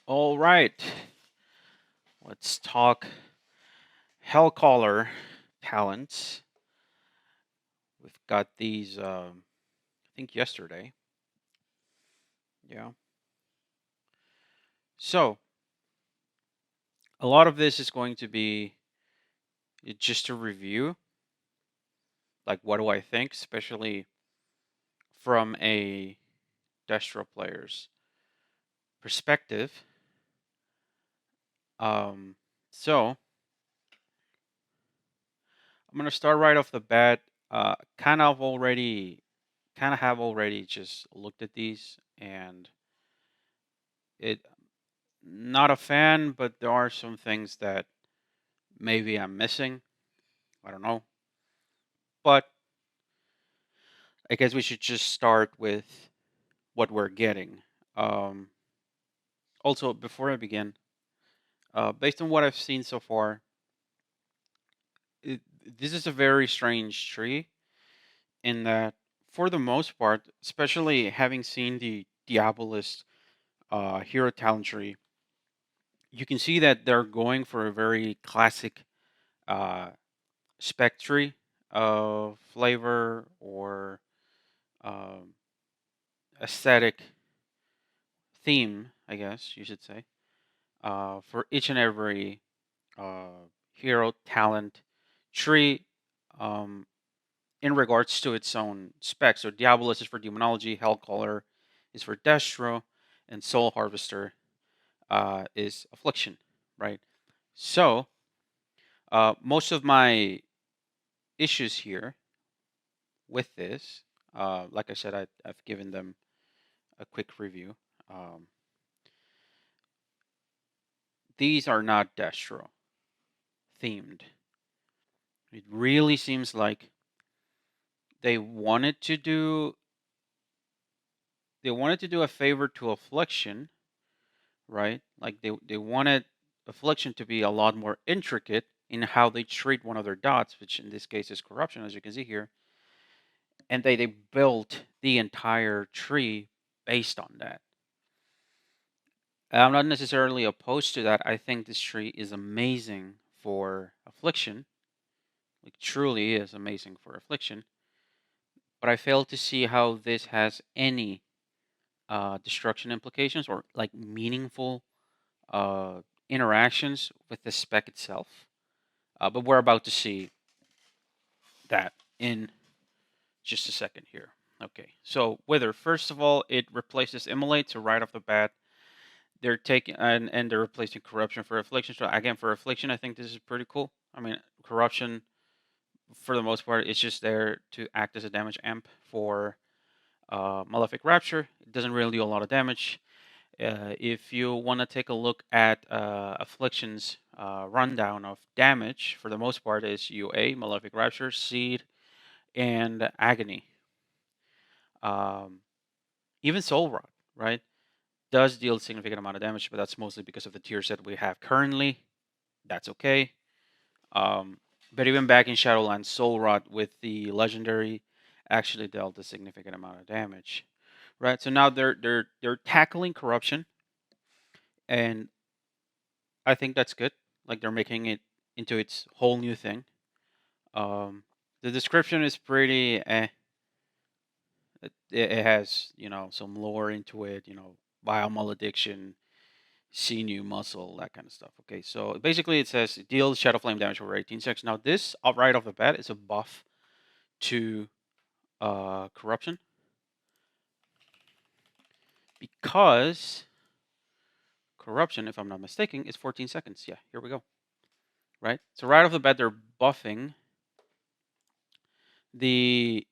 All right, let's talk Hellcaller Talents. We've got these, I think, yesterday. Yeah. So, a lot of this is going to be just a review. Like, what do I think, especially from a Destro player's perspective. Um, so, I'm gonna start right off the bat. Kind of have already just looked at these, and it not a fan, but there are some things that maybe I'm missing. I don't know. But I guess we should just start with what we're getting. Um, Also, before I begin, based on what I've seen so far, it, this is a very strange tree in that, for the most part, especially having seen the Diabolist Hero Talent tree, you can see that they're going for a very classic uh, spec tree of flavor or um, aesthetic theme, I guess you should say, for each and every hero talent tree um, in regards to its own specs. So Diabolus is for Demonology, Hellcaller is for Destro, and Soul Harvester is Affliction, right? So most of my issues here with this, like I said, I've given them a quick review. Um, these are not Destro themed. It really seems like they wanted to do a favor to Affliction, right? Like they wanted Affliction to be a lot more intricate in how they treat one of their dots, which in this case is corruption, as you can see here. And they built the entire tree based on that. I'm not necessarily opposed to that. I think this tree is amazing for Affliction. Like truly is amazing for Affliction. But I fail to see how this has any destruction implications or like meaningful uh, interactions with the spec itself. But we're about to see that in just a second here. Okay, so Wither, first of all, it replaces Immolate, so right off the bat, they're taking and they're replacing Corruption for Affliction. So again, for Affliction, I think this is pretty cool. I mean, Corruption, for the most part, is just there to act as a damage amp for Malefic Rapture. It doesn't really do a lot of damage. If you want to take a look at Affliction's rundown of damage, for the most part, is UA, Malefic Rapture, Seed, and Agony. Um, Even Soul Rot, right, does deal a significant amount of damage, but that's mostly because of the tiers that we have currently. That's okay. But even back in Shadowlands, Soul Rot with the legendary actually dealt a significant amount of damage, right? So now they're tackling corruption, and I think that's good. Like they're making it into its whole new thing. The description is pretty. It has some lore into it. Bio malediction, sinew, muscle, that kind of stuff. Okay, so basically it says it deals shadow flame damage over 18 seconds. Now this right off the bat is a buff to corruption because corruption, if I'm not mistaken, is 14 seconds. Yeah, here we go. Right. So right off the bat, they're buffing the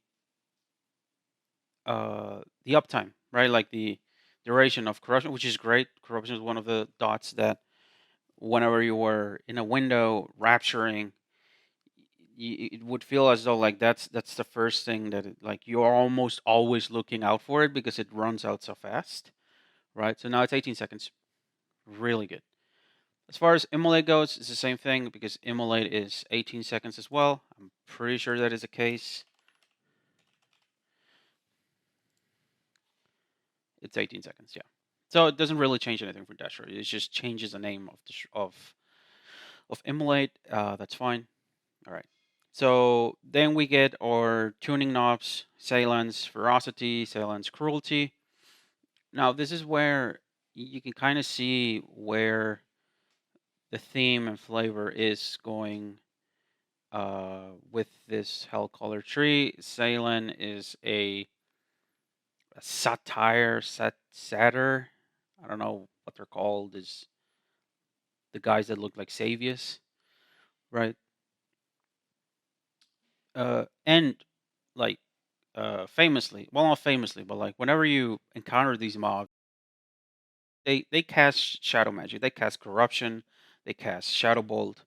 the uptime, right? Like the duration of corruption, which is great. Corruption is one of the dots that whenever you were in a window rapturing, it would feel as though like that's the first thing that like you're almost always looking out for it because it runs out so fast, right? So now it's 18 seconds, really good. As far as Immolate goes, it's the same thing because Immolate is 18 seconds as well. I'm pretty sure that is the case. It's 18 seconds, yeah. So it doesn't really change anything for Destro. It just changes the name of of Immolate. That's fine. All right. So then we get our tuning knobs: Xalan's Ferocity, Xalan's Cruelty. Now this is where you can kind of see where the theme and flavor is going with this Hellcaller tree. Xalan is a satyr. I don't know what they're called. Is the guys that look like Xavius, right? And like famously, well, not famously, but like whenever you encounter these mobs, they cast shadow magic, they cast corruption, they cast shadow bolt.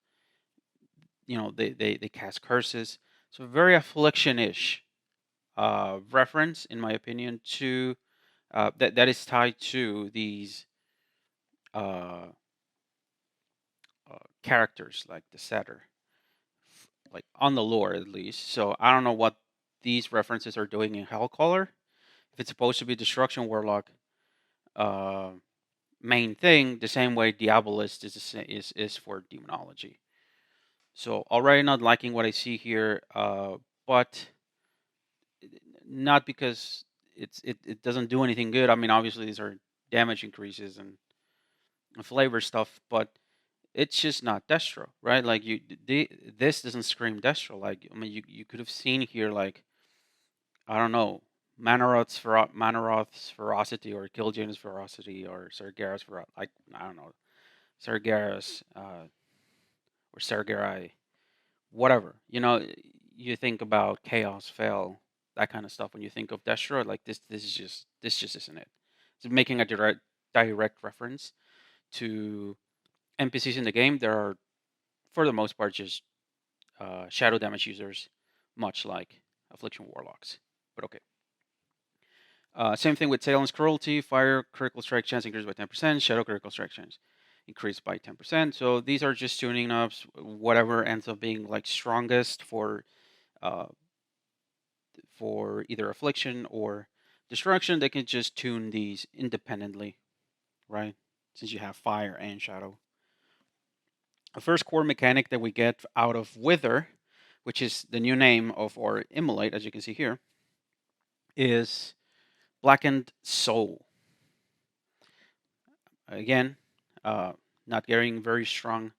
You know, they cast curses. So very affliction-ish reference, in my opinion, to that is tied to these uh, characters like the Satyr, like on the lore at least. So I don't know what these references are doing in Hellcaller. If it's supposed to be Destruction Warlock uh, main thing, the same way Diabolist is for Demonology. So already not liking what I see here, but not because it doesn't do anything good. I mean, obviously these are damage increases and flavor stuff, but it's just not Destro, right? Like this doesn't scream Destro. Like I mean, you could have seen here like I don't know, Manaroth's Ferocity or Kil'jaeden's Ferocity or Sargeras Ferocity. Like I don't know, Sargeras or Sargerai, whatever. You know, you think about Chaos, Fell, that kind of stuff. When you think of Destro, like this just isn't it. It's making a direct reference to NPCs in the game. There are, for the most part, just shadow damage users, much like Affliction Warlocks. But okay. Same thing with Xalan's Cruelty. Fire critical strike chance increased by 10%. Shadow critical strike chance increased by 10%. So these are just tuning knobs. Whatever ends up being like strongest uh, for either Affliction or Destruction, they can just tune these independently, right? Since you have Fire and Shadow. The first core mechanic that we get out of Wither, which is the new name of our Immolate, as you can see here, is Blackened Soul. Again, not getting very strong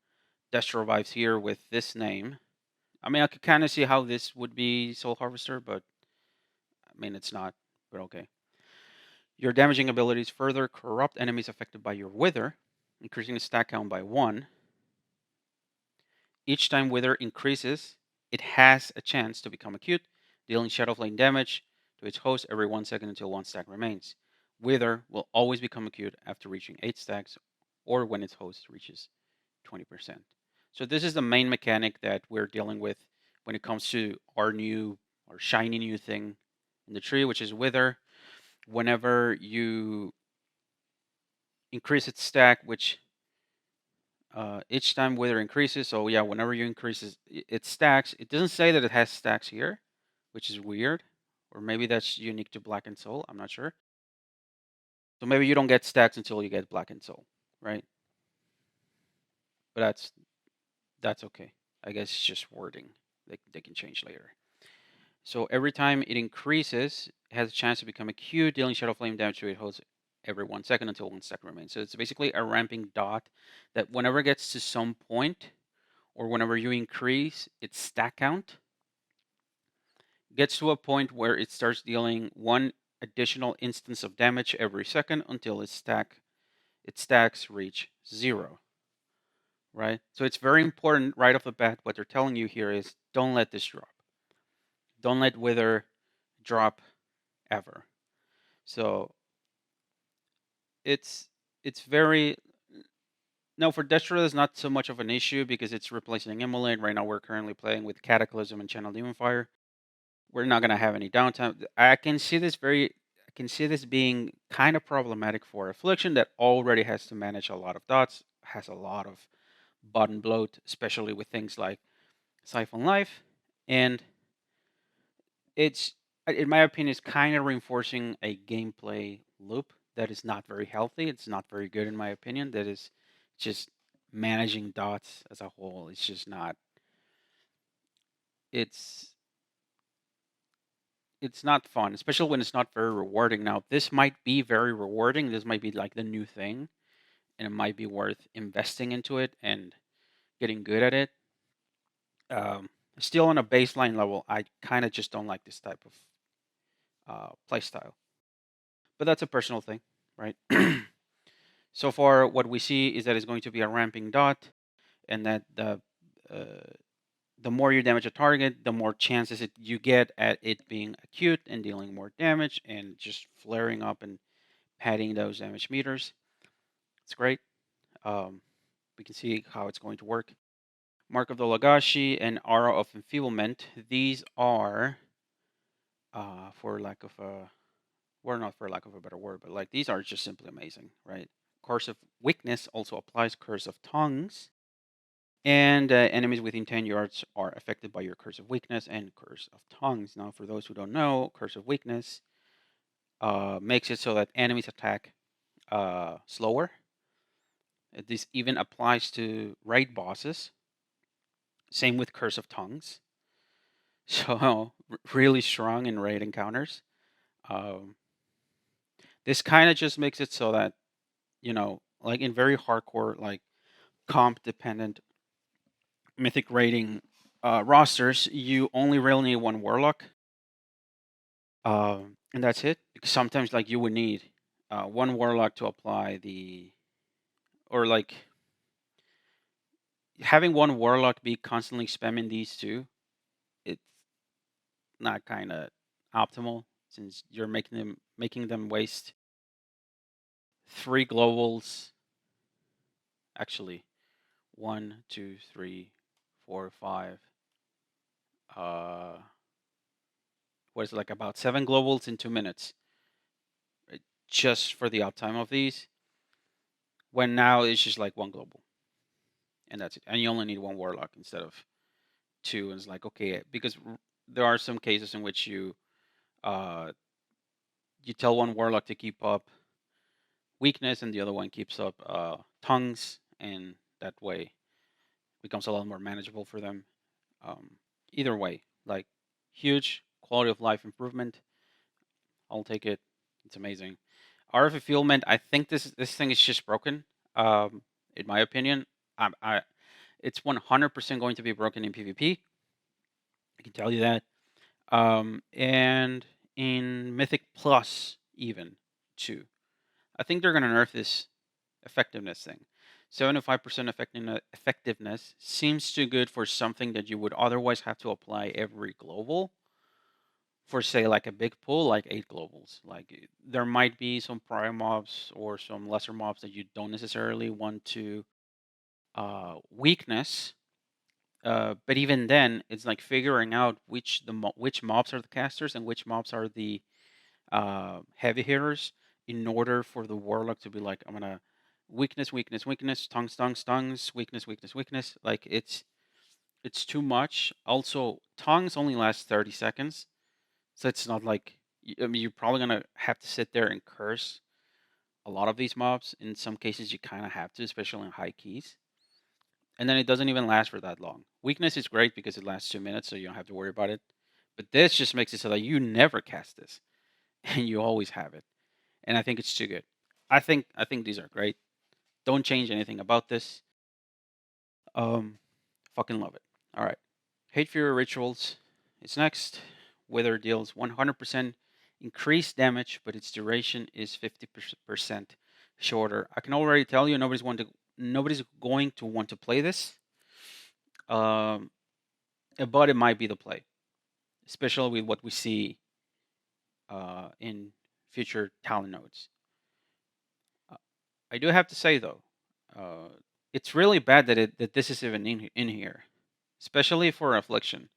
Destro vibes here with this name. I mean, I could kind of see how this would be Soul Harvester, but I mean, it's not, but okay. Your damaging abilities further corrupt enemies affected by your Wither, increasing the stack count by 1. Each time Wither increases, it has a chance to become acute, dealing Shadow Flame damage to its host every 1 second until 1 stack remains. Wither will always become acute after reaching 8 stacks or when its host reaches 20%. So this is the main mechanic that we're dealing with when it comes to our new or shiny new thing in the tree, which is Wither. Whenever you increase its stack, which each time Wither increases, so yeah, whenever you increase its stacks, it doesn't say that it has stacks here, which is weird. Or maybe that's unique to Blackened Soul, I'm not sure. So maybe you don't get stacks until you get Blackened Soul, right? But that's okay. I guess it's just wording. They can change later. So every time it increases, it has a chance to become acute, dealing Shadow Flame damage to it host every 1 second until 1 second remains. So it's basically a ramping dot that whenever it gets to some point, or whenever you increase its stack count, gets to a point where it starts dealing 1 additional instance of damage every second until its stacks reach 0. Right? So it's very important right off the bat. What they're telling you here is don't let this drop. Don't let Wither drop ever. So it's very no, for Destro is not so much of an issue because it's replacing Immolate. Right now we're currently playing with Cataclysm and Channel Demon Fire. We're not gonna have any downtime. I can see this being kind of problematic for Affliction that already has to manage a lot of dots, has a lot of button bloat, especially with things like Siphon Life, and it's in my opinion, it's kind of reinforcing a gameplay loop that is not very healthy. It's not very good in my opinion. That is just managing dots as a whole. It's just not. It's it's not fun, especially when it's not very rewarding. Now, this might be very rewarding. This might be like the new thing, and it might be worth investing into it and getting good at it. Still on a baseline level, I kind of just don't like this type of play style. But that's a personal thing, right? So far, what we see is that it's going to be a ramping dot, and that the more you damage a target, the more chances you get at it being acute and dealing more damage and just flaring up and padding those damage meters. It's great. Um, we can see how it's going to work. Mark of the Lagashi and Aura of Enfeeblement. These are, for lack of a, well, not for lack of a better word, but like these are just simply amazing, right? Curse of Weakness also applies Curse of Tongues, and enemies within 10 yards are affected by your Curse of Weakness and Curse of Tongues. Now, for those who don't know, Curse of Weakness makes it so that enemies attack slower. This even applies to raid bosses. Same with Curse of Tongues. So, really strong in raid encounters. Um, this kind of just makes it so that, like in very hardcore, like comp dependent mythic rating rosters, you only really need one warlock, and that's it. Because sometimes, like, you would need one warlock to apply or like having one warlock be constantly spamming these two. It's not kind of optimal since you're making them waste 3 globals. Actually, 1, 2, 3, 4, 5. What is it, like about 7 globals in 2 minutes, right? Just for the uptime of these. When now it's just like one global, and that's it. And you only need one warlock instead of two. And it's like okay, because there are some cases in which uh, you tell one warlock to keep up weakness, and the other one keeps up tongues, and that way it becomes a lot more manageable for them. Um, Either way, like huge quality of life improvement. I'll take it. It's amazing. RF fulfillment. I think this thing is just broken. In my opinion, I it's 100% going to be broken in PvP. I can tell you that. And in Mythic Plus, even too. I think they're gonna nerf this effectiveness thing. 75% effectiveness seems too good for something that you would otherwise have to apply every global. For say like a big pool, like 8 globals. Like there might be some prior mobs or some lesser mobs that you don't necessarily want to weakness. But even then, it's like figuring out which mobs are the casters and which mobs are the heavy hitters in order for the warlock to be like, I'm gonna weakness, weakness, weakness, tongues, tongues, tongues, weakness, weakness, weakness. Like it's too much. Also, tongues only last 30 seconds, so it's not like I mean you're probably gonna have to sit there and curse a lot of these mobs. In some cases, you kind of have to, especially in high keys. And then it doesn't even last for that long. Weakness is great because it lasts 2 minutes, so you don't have to worry about it. But this just makes it so that you never cast this, and you always have it. And I think it's too good. I think these are great. Don't change anything about this. Um, Fucking love it. All right, Hatefury rituals. It's next. Wither deals 100% increased damage, but its duration is 50% shorter. I can already tell you nobody's going to want to play this. Um, but it might be the play, especially with what we see in future talent nodes. Uh, I do have to say though, uh, it's really bad that this is even in here, especially for Affliction.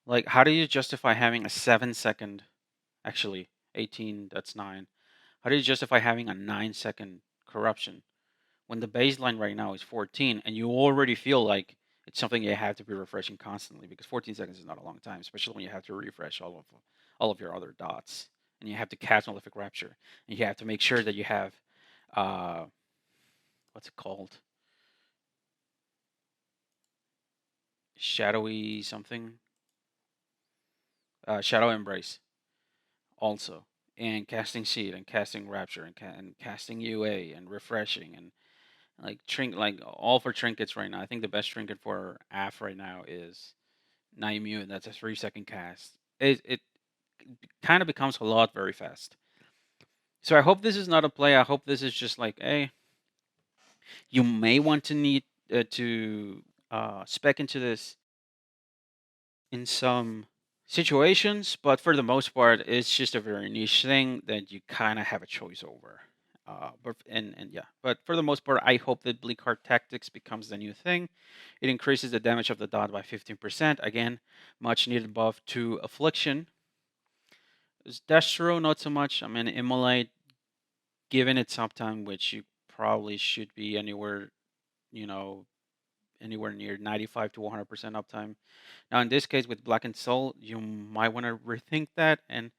Like, how do you justify having a 7 second, actually 18? That's 9. How do you justify having a 9 second corruption when the baseline right now is 14, and you already feel like it's something you have to be refreshing constantly because 14 seconds is not a long time, especially when you have to refresh all of your other dots and you have to cast Malefic Rapture, and you have to make sure that you have uh, what's it called, shadowy something, Shadow Embrace also, and casting Seed and casting Rapture and casting UA and refreshing and like all for trinkets right now. I think the best trinket for AF right now is Naimune. That's a 3-second cast. It kind of becomes a lot very fast. So I hope this is not a play. I hope this is just like, hey, you may want to need to spec into this in some situations, but for the most part, it's just a very niche thing that you kind of have a choice over. But for the most part, I hope that Bleakheart Tactics becomes the new thing. It increases the damage of the dot by 15%. Again, much needed buff to Affliction. Destro, not so much. I mean, Immolate, given its uptime, which you probably should be anywhere, you know, anywhere near 95 to 100% uptime. Now, in this case with Blackened Soul, you might want to rethink that, and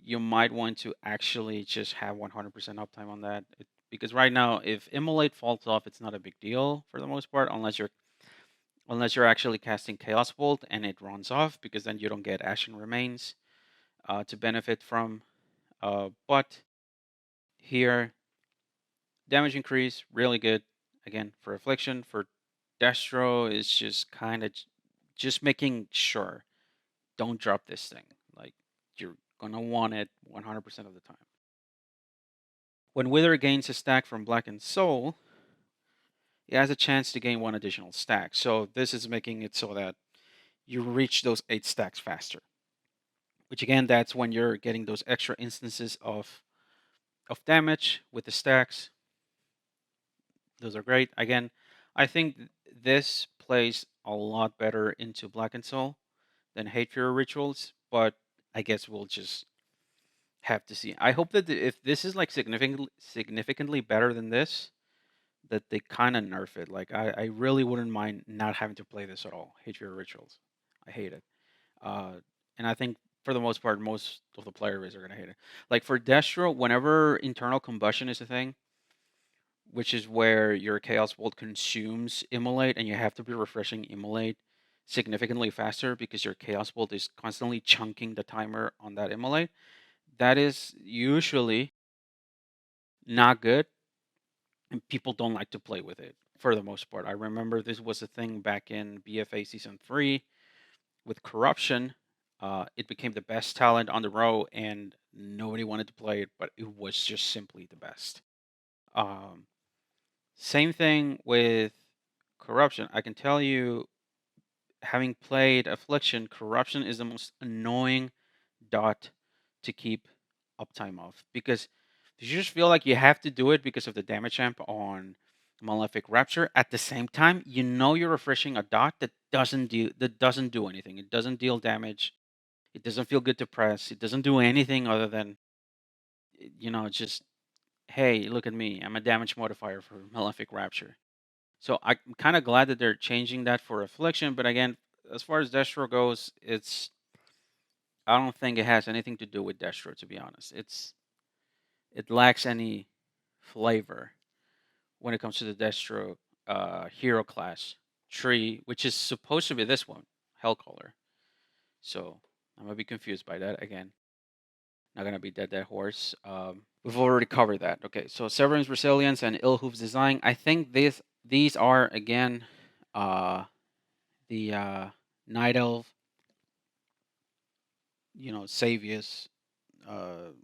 you might want to actually just have 100% uptime on that. Because right now, if Immolate falls off, it's not a big deal for the most part, unless you're actually casting Chaos Bolt and it runs off, because then you don't get Ashen Remains to benefit from. But here, damage increase, really good. Again, for Affliction, for Destro, is just kind of just making sure don't drop this thing. Like, you're gonna want it 100% of the time. When Wither gains a stack from Blackened Soul, it has a chance to gain 1 additional stack. So this is making it so that you reach those 8 stacks faster. Which again, that's when you're getting those extra instances of damage with the stacks. Those are great. Again, I think this plays a lot better into Blackened Soul than Hatefury Rituals, but I guess we'll just have to see. I hope that if this is like significantly better than this, that they kind of nerf it. Like I really wouldn't mind not having to play this at all. Hate your rituals. I hate it. Uh, and I think for the most part, most of the player base are gonna hate it. Like for Destro, whenever internal combustion is a thing, which is where your Chaos Bolt consumes Immolate, and you have to be refreshing Immolate significantly faster because your Chaos Bolt is constantly chunking the timer on that Immolate. That is usually not good, and people don't like to play with it for the most part. I remember this was a thing back in BFA Season 3 with Corruption. It became the best talent on the row, and nobody wanted to play it, but it was just simply the best. Um, Same thing with Corruption. I can tell you, having played Affliction, Corruption is the most annoying dot to keep uptime of, because you just feel like you have to do it because of the damage amp on Malefic Rapture. At the same time, you know you're refreshing a dot that doesn't do anything. It doesn't deal damage. It doesn't feel good to press. It doesn't do anything other than just, hey, look at me. I'm a damage modifier for Malefic Rapture. So I'm kind of glad that they're changing that for Affliction. But again, as far as Destro goes, I don't think it has anything to do with Destro, to be honest. It lacks any flavor when it comes to the Destro hero class tree, which is supposed to be this one, Hellcaller. So I'm gonna be confused by that again. Not gonna be that horse. We've already covered that. Okay, so Severance Resilience and Illhoof's Design. I think these are again the Night Elf, Xavius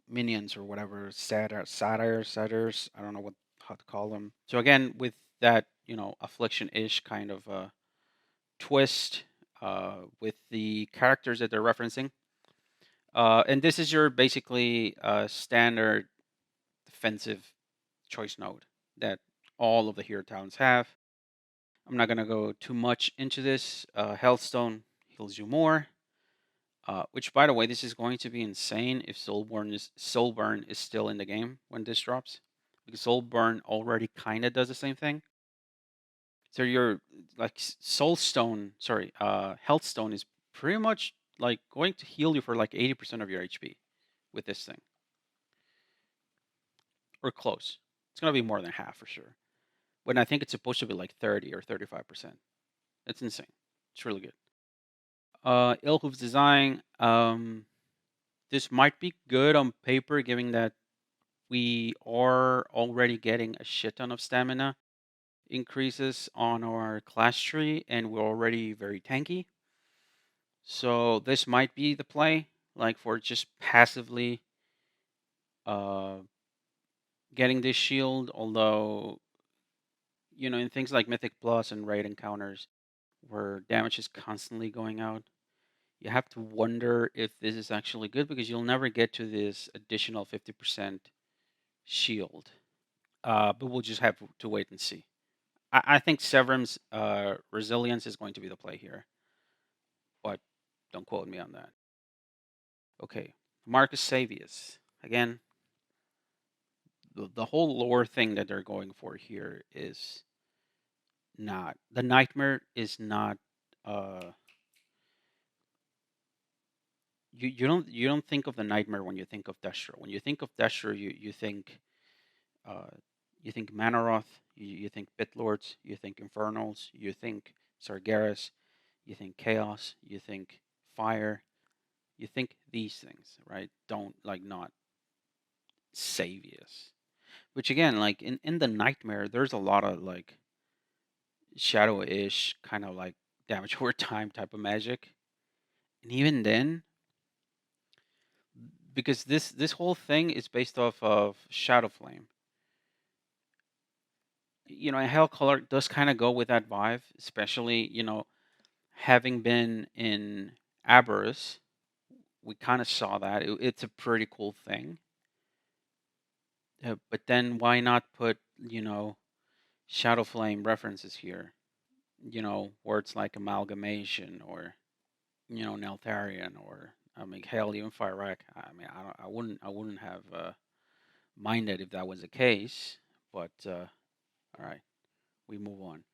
minions or whatever, satyrs. I don't know how to call them. So again, with that, affliction-ish kind of twist with the characters that they're referencing. And this is your basically standard defensive choice node that all of the hero talents have. I'm not gonna go too much into this. Healthstone heals you more. Which, by the way, this is going to be insane if Soulburn is still in the game when this drops, because Soulburn already kind of does the same thing. So your like Soulstone, Healthstone is pretty much like going to heal you for like 80% of your HP, with this thing, or close. It's gonna be more than half for sure. When I think it's supposed to be like 30 or 35%. It's insane. It's really good. Ilhuf's design. This might be good on paper, given that we are already getting a shit ton of stamina increases on our class tree, and we're already very tanky. So this might be the play, like for just passively uh, getting this shield. Although, in things like Mythic Plus and raid encounters, where damage is constantly going out, you have to wonder if this is actually good because you'll never get to this additional 50% shield. But we'll just have to wait and see. I think Severum's resilience is going to be the play here, but don't quote me on that. Okay, Marcus Xavius. Again, the whole lore thing that they're going for here is not the nightmare is not you don't think of the nightmare when you think of Destro. When you think of Destro, uh, you think Manaroth, you think Bitlords, you think Infernals, you think Sargeras, you think Chaos, you think Fire, you think these things, right? Don't like not Xavius. Which again, like in the nightmare, there's a lot of like shadow-ish kind of like damage over time type of magic. And even then, because this whole thing is based off of Shadow Flame. Hellcaller does kind of go with that vibe, especially, having been in Aberrus, we kind of saw that. It's a pretty cool thing. But then why not put, Shadow Flame references here? Words like amalgamation or, Neltharion or I mean hell even Firerack. I mean I wouldn't have minded if that was the case. But all right, we move on.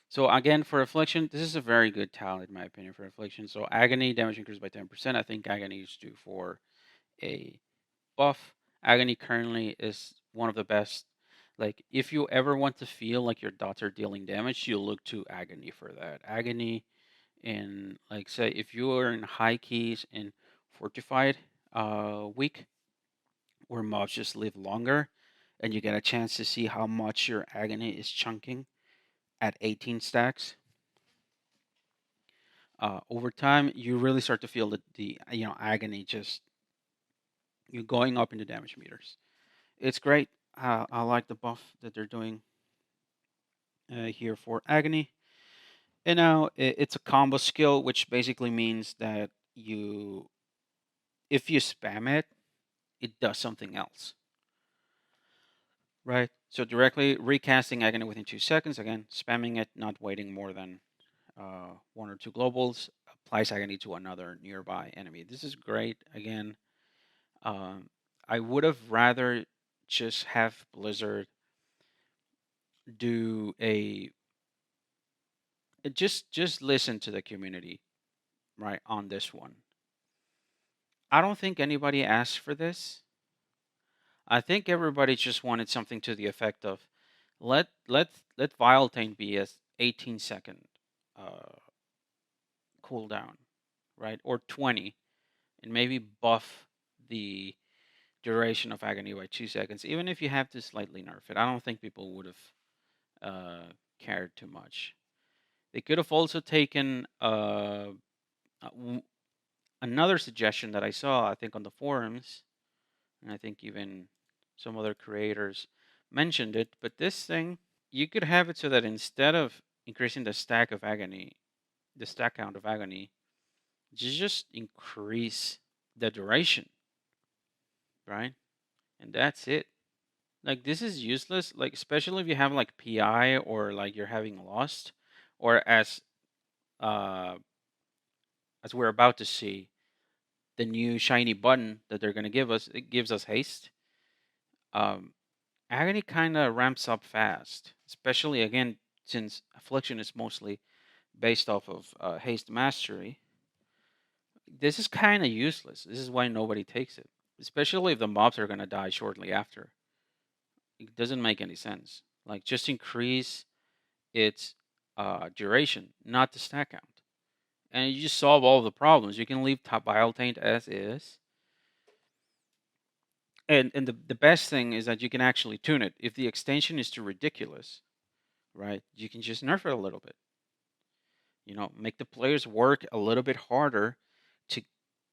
So again, for Affliction, this is a very good talent in my opinion for Affliction. So Agony damage increased by 10%. I think Agony is due for a buff. Agony currently is one of the best. Like if you ever want to feel like your dots are dealing damage, you look to Agony for that. Agony in like say if you are in high keys in Fortified week where mobs just live longer and you get a chance to see how much your Agony is chunking at 18 stacks. Over time, you really start to feel the agony just you going up in the damage meters. It's great. I like the buff that they're doing here for agony. And now it's a combo skill, which basically means that if you spam it, it does something else, right? So directly recasting agony within 2 seconds. Again, spamming it, not waiting more than one or two globals. Applies agony to another nearby enemy. This is great. Again, I would have rather just have Blizzard do a just listen to the community, right, on this one. I don't think anybody asked for this. I think everybody just wanted something to the effect of let Viletane be a 18-second uh, cooldown, right, or 20, and maybe buff the duration of agony by 2 seconds. Even if you have to slightly nerf it, I don't think people would have cared too much. They could have also taken another suggestion that I saw, I think, on the forums, and I think even some other creators mentioned it. But this thing, you could have it so that instead of increasing the stack of agony, the stack count of agony, just increase the duration, right? And that's it. Like this is useless. Like especially if you have like PI or like you're having lost, or uh as we're about to see, the new shiny button that they're gonna give us, it gives us haste. Um, Agony kind of ramps up fast, especially again since Affliction is mostly based off of haste mastery. This is kind of useless. This is why nobody takes it. especially if the mobs are gonna die shortly after. It doesn't make any sense. Like, just increase its duration, not the stack count, and you just solve all the problems. You can leave top Bile Taint as is, and the best thing is that you can actually tune it. If the extension is too ridiculous, right, you can just nerf it a little bit. Make the players work a little bit harder to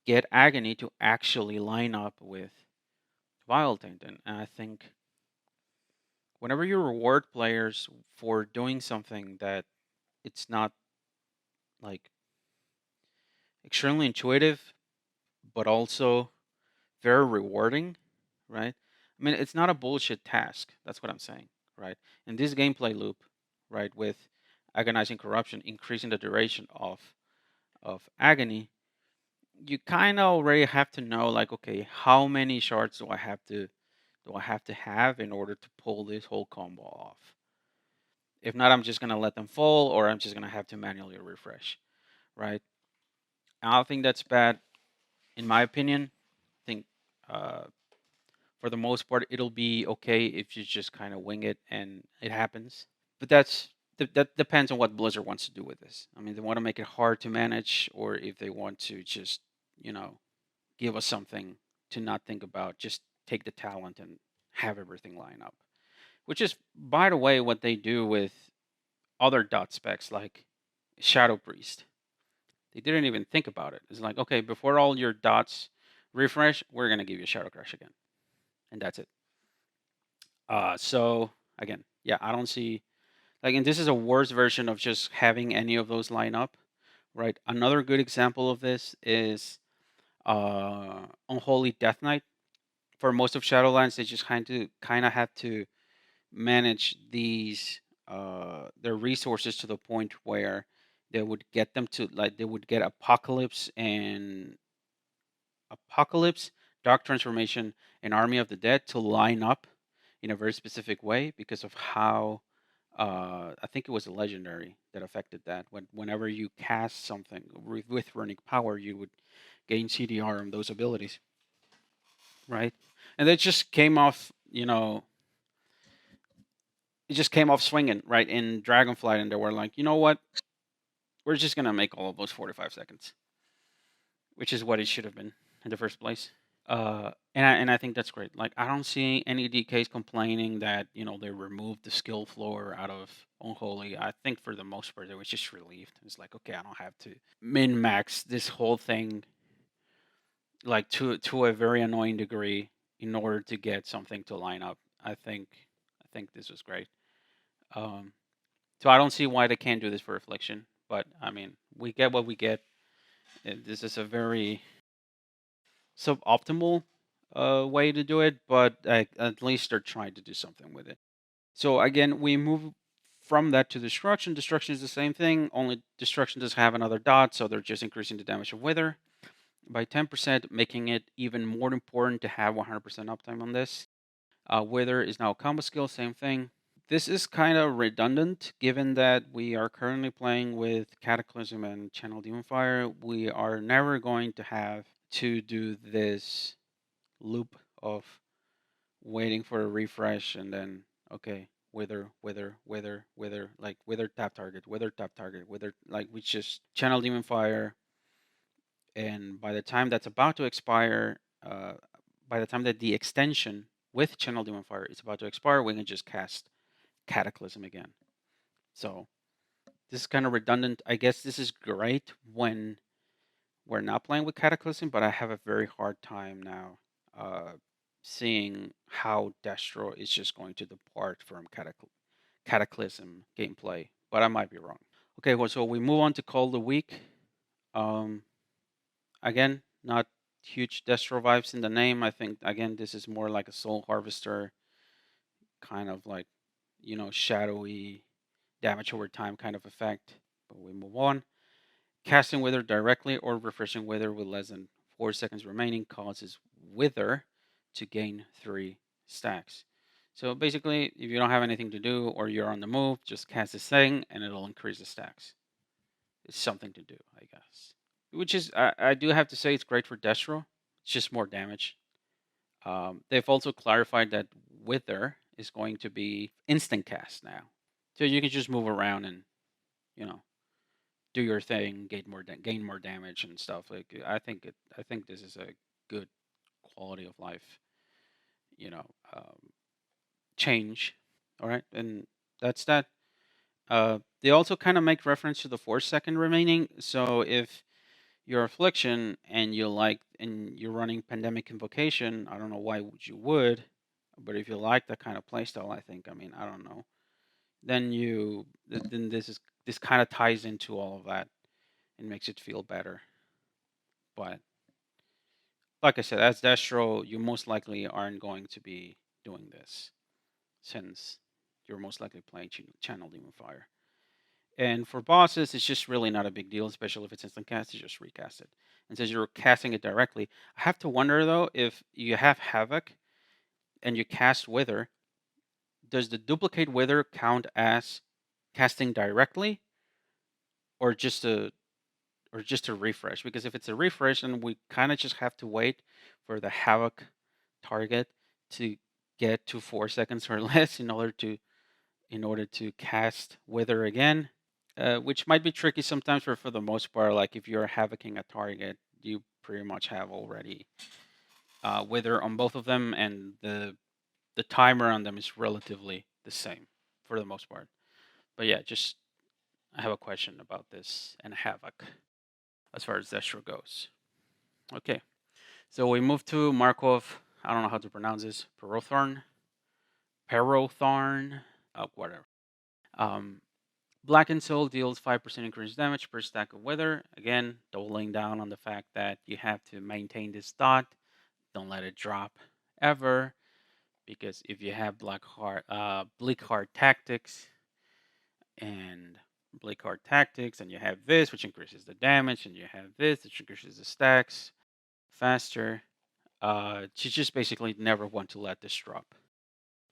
get Agony to actually line up with Vile Taint. And I think whenever you reward players for doing something that it's not like extremely intuitive, but also very rewarding, right? I mean, it's not a bullshit task. That's what I'm saying, right? In this gameplay loop, right, with agonizing corruption, increasing the duration of agony, you kind of already have to know, like, okay, how many shards do I have to have in order to pull this whole combo off? If not, I'm just gonna let them fall, or I'm just gonna have to manually refresh, right? I don't think that's bad, in my opinion. I think uh, for the most part, it'll be okay if you just kind of wing it and it happens. But that depends on what Blizzard wants to do with this. I mean, they want to make it hard to manage, or if they want to just, you know, give us something to not think about. Just take the talent and have everything line up. Which is, by the way, what they do with other dot specs like Shadow Priest. They didn't even think about it. It's like, okay, before all your dots refresh, we're gonna give you Shadow Crash again, and that's it. So again, yeah, I don't see like, and this is a worse version of just having any of those line up, right? Another good example of this is Unholy Death Knight. For most of Shadowlands, they just kind of have to manage their resources to the point where they would get them to, like, they would get Apocalypse, Dark Transformation, and Army of the Dead to line up in a very specific way because of how I think it was a legendary that affected that. Whenever you cast something with runic power, you would gain CDR on those abilities, right? And it just came off, it just came off swinging, right, in Dragonflight, and they were like, you know what? We're just gonna make all of those 45 seconds, which is what it should have been in the first place. And I think that's great. Like, I don't see any DKs complaining that they removed the skill floor out of Unholy. I think for the most part they was just relieved. It's like, okay, I don't have to min max this whole thing like to a very annoying degree in order to get something to line up. I think this was great. Um, so I don't see why they can't do this for Affliction. But I mean, we get what we get. This is a very suboptimal way to do it, but at least they're trying to do something with it. So again, we move from that to Destruction. Destruction is the same thing, only Destruction does have another dot, so they're just increasing the damage of Wither by 10%, making it even more important to have 100% uptime on this. Wither is now a combo skill, same thing. This is kind of redundant, given that we are currently playing with Cataclysm and Channel Demon Fire. We are never going to have to do this loop of waiting for a refresh and then, okay, wither, like wither tap target, wither, like, we just Channel Demon Fire, and by the time that's about to expire, by the time that the extension with Channel Demon Fire is about to expire, we can just cast Cataclysm again. So this is kind of redundant. I guess this is great when we're not playing with Cataclysm, but I have a very hard time now seeing how Destro is just going to depart from Cataclysm gameplay. But I might be wrong. Okay, well, so we move on to Cull the Weak. Again, not huge Destro vibes in the name. I think, again, this is more like a Soul Harvester, kind of like, shadowy damage over time kind of effect. But we move on. Casting Wither directly or refreshing Wither with less than 4 seconds remaining causes Wither to gain 3 stacks. So basically, if you don't have anything to do or you're on the move, just cast this thing and it'll increase the stacks. It's something to do, I guess. Which is, I do have to say, it's great for Destro. It's just more damage. They've also clarified that Wither is going to be instant cast now, so you can just move around and you know do your thing, gain more damage and stuff. Like I think this is a good quality of life, you know, change. All right, and that's that. They also kind of make reference to the 4-second remaining. So if your Affliction and you're running Pandemic Invocation, I don't know why would you would, but if you like that kind of playstyle, I mean, I don't know, then this kind of ties into all of that and makes it feel better. But like I said, as Destro, you most likely aren't going to be doing this since you're most likely playing Channel Demon Fire. And for bosses, it's just really not a big deal, especially if it's instant cast. You just recast it. And since you're casting it directly, I have to wonder though if you have Havoc and you cast Wither, does the duplicate Wither count as casting directly, or just a refresh? Because if it's a refresh, then we kind of just have to wait for the Havoc target to get to 4 seconds or less in order to cast Wither again. Which might be tricky sometimes, but for the most part, like if you're havocing a target, you pretty much have already Wither on both of them, and the timer on them is relatively the same for the most part. But yeah, just I have a question about this and Havoc as far as Destro goes. Okay, so we move to Markov. I don't know how to pronounce this. Peroth'arn. Oh, whatever. Um, Blackened Soul deals 5% increased damage per stack of Wither. Again, doubling down on the fact that you have to maintain this dot. Don't let it drop ever, because if you have Bleakheart tactics and and you have this, which increases the damage, and you have this, which increases the stacks faster, you just basically never want to let this drop.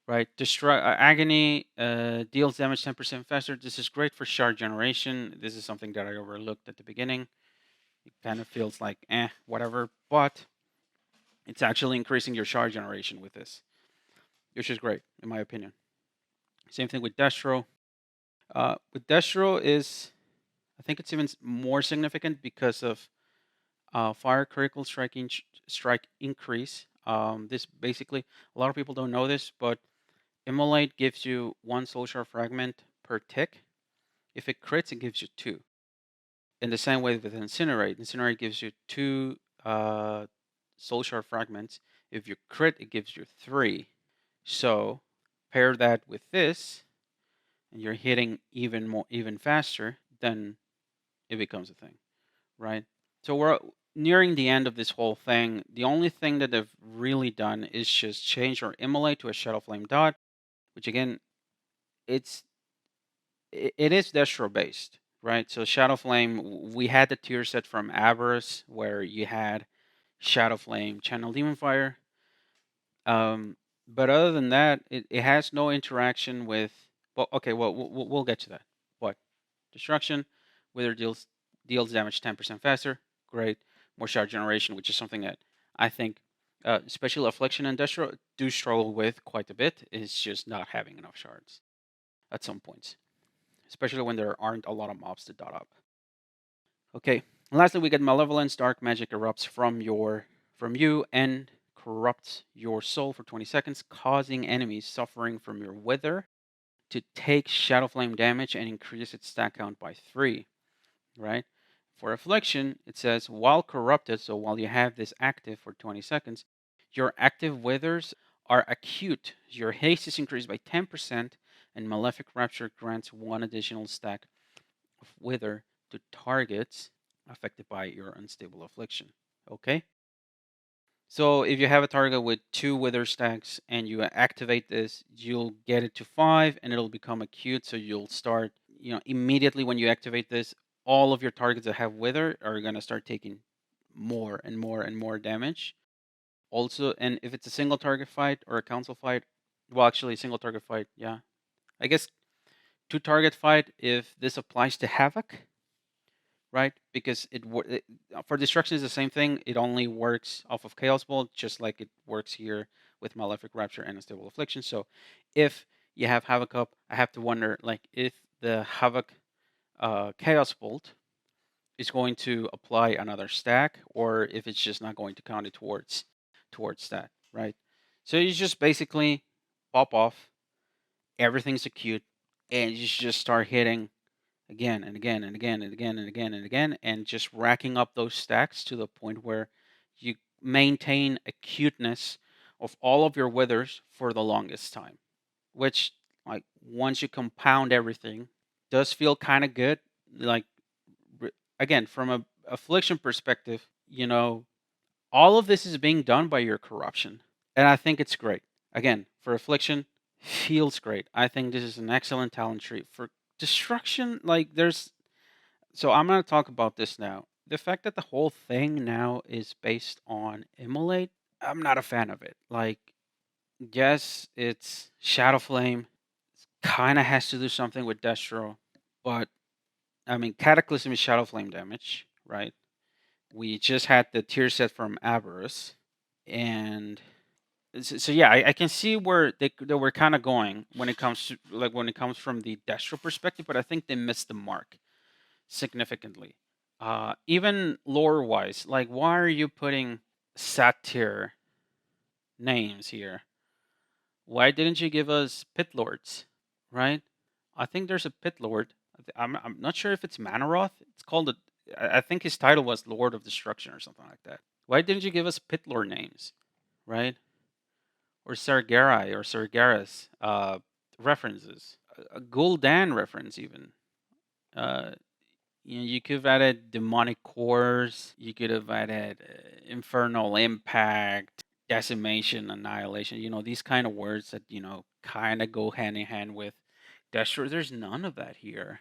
Right, Agony deals damage 10% faster. This is great for shard generation. This is something that I overlooked at the beginning. It kind of feels like, whatever, but it's actually increasing your shard generation with this, which is great, in my opinion. Same thing with Destro. With Destro I think it's even more significant because of fire critical strike increase. This basically, a lot of people don't know this, but Immolate gives you 1 soul shard fragment per tick. If it crits, it gives you 2. In the same way with Incinerate, Incinerate gives you 2 soul shard fragments. If you crit, it gives you 3. So pair that with this, and you're hitting even faster, then it becomes a thing, right? So we're nearing the end of this whole thing. The only thing that they've really done is just change our Immolate to a Shadow Flame dot, which again, it is Destro based, right? So Shadow Flame, we had the tier set from Avarice where you had Shadow Flame, Channel Demon Fire. But other than that, it has no interaction with. Well, okay, well we'll get to that. What destruction? Wither deals damage 10% faster. Great, more shard generation, which is something that I think, especially Affliction and Destro, do struggle with quite a bit. Is just not having enough shards at some points, especially when there aren't a lot of mobs to dot up. Okay, and lastly, we get Malevolence. Dark magic erupts from you and corrupts your soul for 20 seconds, causing enemies suffering from your wither to take Shadow Flame damage and increase its stack count by 3. Right? For Affliction, it says while corrupted, so while you have this active for 20 seconds, your active withers are acute. Your haste is increased by 10%, and Malefic Rapture grants 1 additional stack of wither to targets affected by your unstable affliction. Okay? So if you have a target with 2 wither stacks and you activate this, you'll get it to 5 and it'll become acute. So you'll start, immediately when you activate this, all of your targets that have wither are going to start taking more and more and more damage. Also, and if it's a single target fight or a council fight, well, actually, single target fight, yeah. I guess 2 target fight if this applies to Havoc, right? Because for destruction is the same thing. It only works off of Chaos Bolt, just like it works here with Malefic Rapture and Unstable Affliction. So if you have Havoc up, I have to wonder, like, if the Havoc Chaos Bolt is going to apply another stack, or if it's just not going to count it towards that, right? So you just basically pop off, everything's acute, and you just start hitting again and again and again and again and again and again, and just racking up those stacks to the point where you maintain acuteness of all of your withers for the longest time. Which, like, once you compound everything, does feel kind of good. Like, again, from a affliction perspective, all of this is being done by your corruption, and I think it's great. Again, for affliction, feels great. I think this is an excellent talent tree for destruction. Like, so I'm going to talk about this now. The fact that the whole thing now is based on Immolate, I'm not a fan of it. Like, yes, it's Shadow Flame. Kind of has to do something with Destro, but I mean, Cataclysm is Shadow Flame damage, right? We just had the tier set from Avarice, and so yeah, I can see where they were kind of going when it comes to, like, when it comes from the Destro perspective, but I think they missed the mark significantly. Even lore wise, like, why are you putting satyr names here? Why didn't you give us pit lords, right? I think there's a pit lord. I'm not sure if it's Manaroth. It's called I think his title was Lord of Destruction or something like that. Why didn't you give us pit lord names, right? Or Sargerai or Sargeras references, a Gul'dan reference even. Uh, you could have added demonic cores. You could have added infernal impact, decimation, annihilation. These kind of words that kind of go hand in hand with Destro. There's none of that here.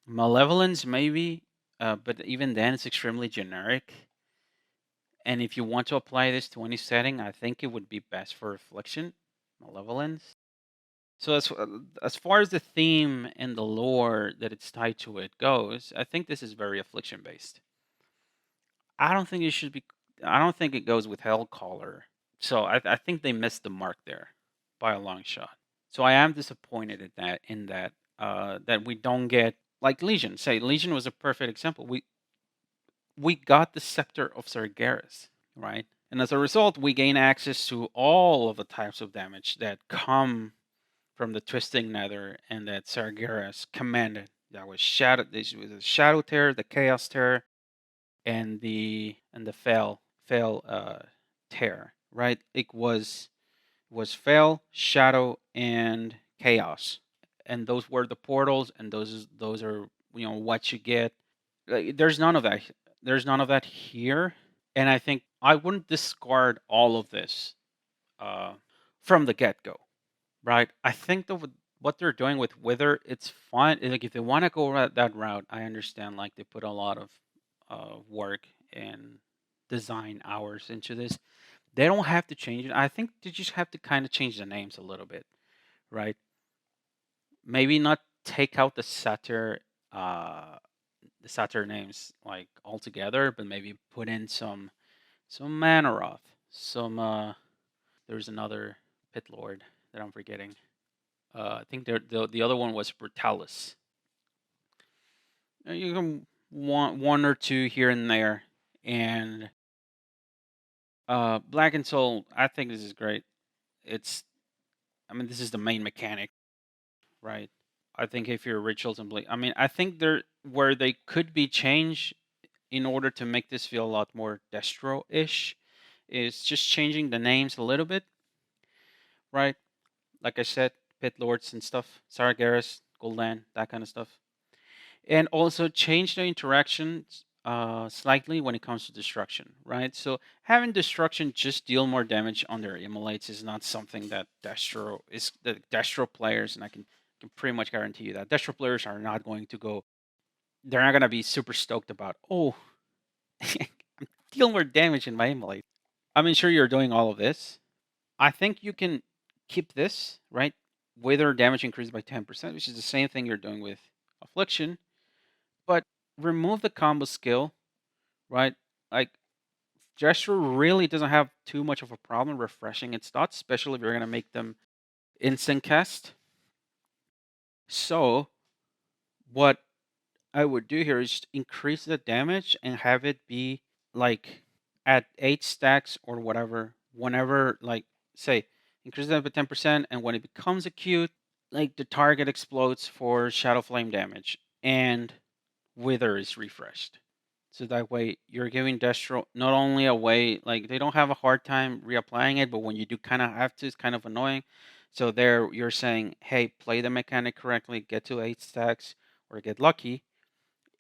Malevolence maybe, but even then it's extremely generic. And if you want to apply this to any setting, I think it would be best for Affliction, Malevolence. So as far as the theme and the lore that it's tied to it goes, I think this is very Affliction based. I don't think it should be. I don't think it goes with Hellcaller. So I think they missed the mark there by a long shot. So I am disappointed at that. That we don't get, like, Legion. Say Legion was a perfect example. We got the Scepter of Sargeras, right? And as a result, we gain access to all of the types of damage that come from the Twisting Nether and that Sargeras commanded. That was Shadow. This was the Shadow Terror, the Chaos Terror, and the Fel Terror. Right? It was Fel, Shadow, and Chaos, and those were the portals, and those are what you get. Like, there's none of that. There's none of that here, and I think I wouldn't discard all of this uh, from the get go. Right? I think that what they're doing with Wither, it's fine. Like, if they want to go that route, I understand. Like, they put a lot of work and design hours into this. They don't have to change it. I think they just have to kind of change the names a little bit, right? Maybe not take out the satyr names, like, altogether, but maybe put in some Manaroth, some there's another pit lord that I'm forgetting. I think the other one was Brutalis. You can one or two here and there, and Blackened Soul. I think this is great. I mean, this is the main mechanic, right? I think if you're rituals and Blade, I mean, I think where they could be changed in order to make this feel a lot more Destro-ish is just changing the names a little bit, right? Like I said, pit lords and stuff, Sargeras, Gul'dan, that kind of stuff. And also change the interactions slightly when it comes to destruction, right? So having destruction just deal more damage on their immolates is not something that the Destro players, and I can pretty much guarantee you that Destro players are not going to go. They're not going to be super stoked about, oh, I'm dealing more damage in my immolate. I mean, sure, you're doing all of this. I think you can keep this, right? Wither damage increased by 10%, which is the same thing you're doing with Affliction. But remove the combo skill, right? Like Destro really doesn't have too much of a problem refreshing its dots, especially if you're gonna make them instant cast. So what I would do here is increase the damage and have it be like at 8 stacks or whatever. Whenever, like, say, increase that by 10%, and when it becomes acute, like the target explodes for Shadow Flame damage, and Wither is refreshed. So that way, you're giving Destro not only a way, like, they don't have a hard time reapplying it, but when you do kind of have to, it's kind of annoying. So there, you're saying, hey, play the mechanic correctly, get to 8 stacks, or get lucky,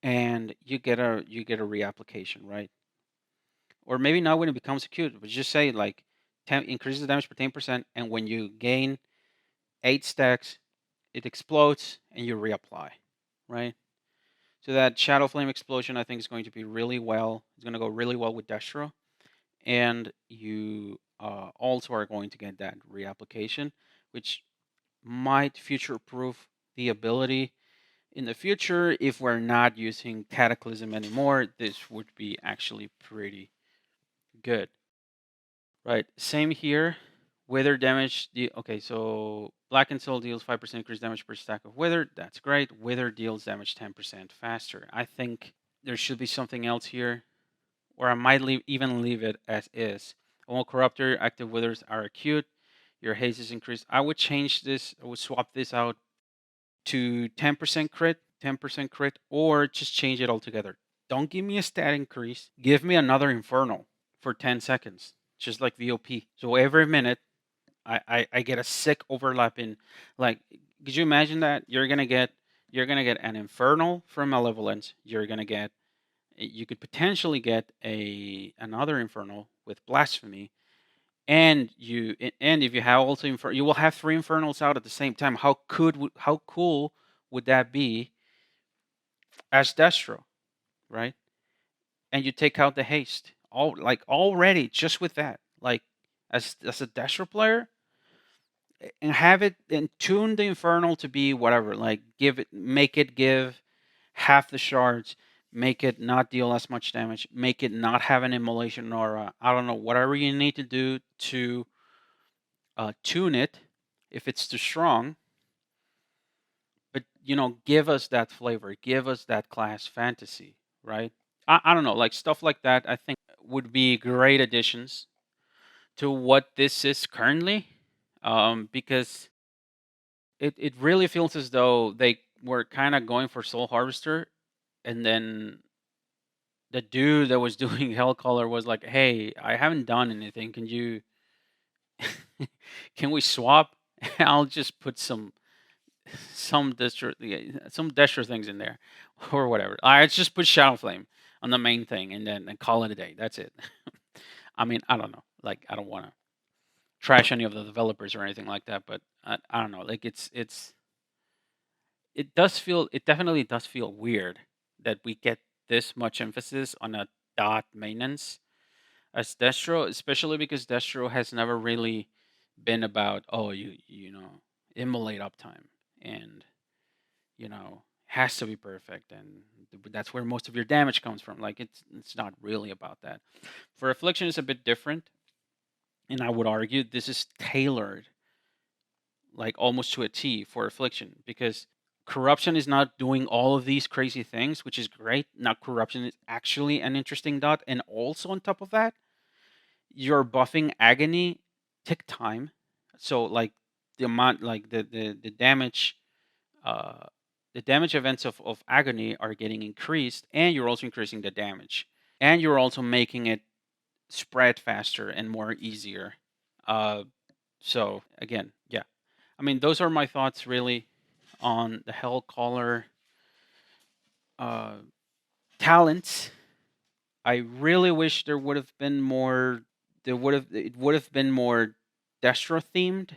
and you get a reapplication, right? Or maybe not when it becomes acute, but just say like 10 increases the damage by 10%, and when you gain 8 stacks, it explodes and you reapply, right? So that Shadow Flame explosion, I think, is going to be really well. It's going to go really well with Destro, and you also are going to get that reapplication, which might future-proof the ability in the future. If we're not using Cataclysm anymore, this would be actually pretty good. Right, same here. Wither damage. Okay, so Blackened Soul deals 5% increased damage per stack of Wither. That's great. Wither deals damage 10% faster. I think there should be something else here, or I might even leave it as is. All Corruptor active Withers are acute. Your haste is increased. I would change this. I would swap this out to 10% crit, 10% crit, or just change it altogether. Don't give me a stat increase. Give me another Infernal for 10 seconds, just like VOP. So every minute, I get a sick overlapping. Like, could you imagine that you're gonna get an Infernal from Malevolence. You could potentially get another Infernal with Blasphemy, and if you have also you will have 3 Infernals out at the same time. How cool would that be as Destro, right? And you take out the haste, already just with that, like as a Destro player, and have it and tune the Infernal to be whatever, like make it give half the shards, make it not deal as much damage, make it not have an immolation aura. I don't know, whatever you need to do to tune it if it's too strong, but give us that flavor, give us that class fantasy, right? I don't know, like stuff like that. I think would be great additions to what this is currently, because it really feels as though they were kind of going for Soul Harvester, and then the dude that was doing Hellcaller was like, "Hey, I haven't done anything. Can you? Can we swap? I'll just put some Destro things in there, or whatever. I just put Shadow Flame on the main thing, and then call it a day. That's it." I mean, I don't know. Like, I don't want to trash any of the developers or anything like that, but I don't know. Like, it definitely does feel weird that we get this much emphasis on a dot maintenance as Destro, especially because Destro has never really been about, oh, immolate uptime, and has to be perfect, and that's where most of your damage comes from. Like, it's not really about that. For Affliction, it's a bit different, and I would argue this is tailored like almost to a T for Affliction, because Corruption is not doing all of these crazy things, which is great. Now Corruption is actually an interesting dot, and also on top of that, you're buffing Agony tick time. So like the amount, like the damage, uh, the damage events of Agony are getting increased, and you're also increasing the damage, and you're also making it spread faster and more easier. So again, yeah, I mean, those are my thoughts really on the Hellcaller uh, talents. I really wish there would have been more. It would have been more Destro themed,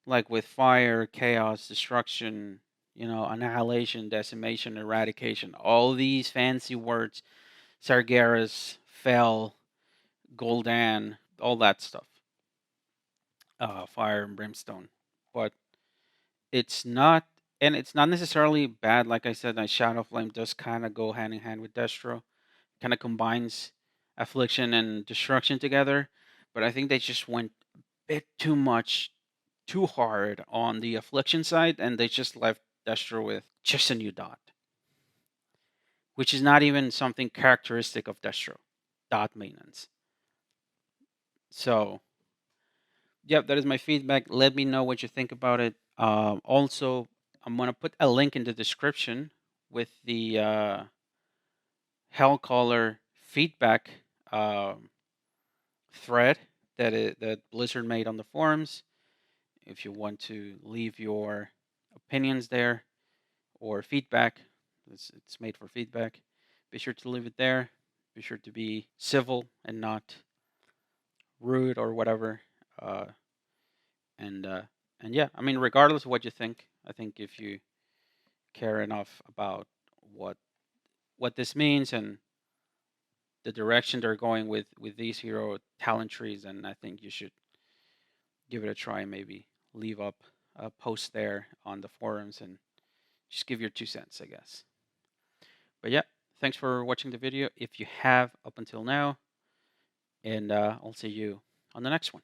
like with fire, chaos, destruction, annihilation, decimation, eradication. All these fancy words, Sargeras, Fel, Gul'dan, all that stuff. Fire and brimstone, but it's not and it's not necessarily bad. Like I said, that Shadow Flame does kind of go hand in hand with Destro. Kind of combines Affliction and Destruction together. But I think they just went a bit too much, too hard on the Affliction side, and they just left Destro with just a new dot, which is not even something characteristic of Destro, dot maintenance. So, yep, that is my feedback. Let me know what you think about it. Also, I'm going to put a link in the description with the Hellcaller feedback thread that Blizzard made on the forums. If you want to leave your opinions there or feedback, it's made for feedback. Be sure to leave it there. Be sure to be civil and not rude or whatever. Uh, and uh, and yeah, I mean, regardless of what you think, I think if you care enough about what this means and the direction they're going with these hero talent trees, and I think you should give it a try. Maybe leave up a post there on the forums and just give your 2 cents, I guess. But yeah, thanks for watching the video if you have up until now, and I'll see you on the next one.